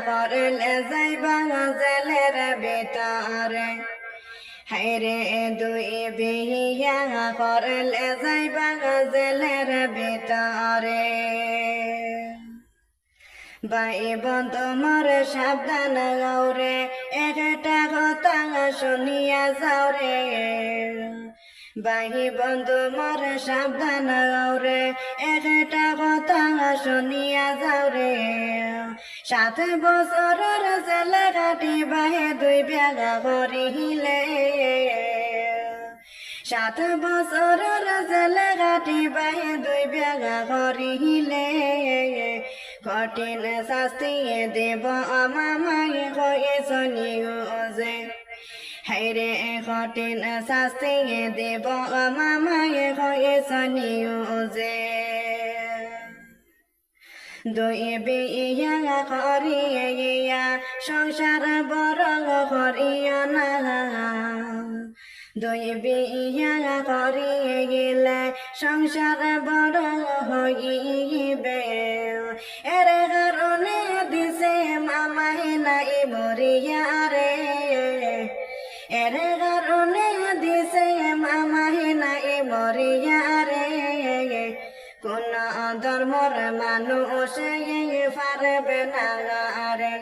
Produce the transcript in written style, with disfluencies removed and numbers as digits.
করলে যাইবা জেলের ভিতরে হায়রে দুই বিয়া করলে যাইবা জেলের ভিতরে ভাই বন্ধু মোর সাবধান গাওরে একটা কথা শুনিয়া যাও রে ভাই বন্ধু মোর সাবধান গাওরে একটা কথা শুনিয়া যাও রে 7 বছরের জেলে কাটিবাই দুই বিয়া করিলে 7 বছরের জেলে কাটিবাই দুই বিয়া করিলে কঠিন শাস্তি দেব মামাই কয়েছনি যে হায়রে কঠিন শাস্তি দেব মামাই কয়েছনি যে দুই বিয়া করিয়া সংসার বড় করিয়া না দুই বিয়া করিয়ে গেলে সংসার বড় হইবে এর কারণে দিছে মামাই নাই মরিয়া রে এর কারণে দিছে মামাই নাই মরিয়া রে কোন ধর্মর মানুষ পারবে না রে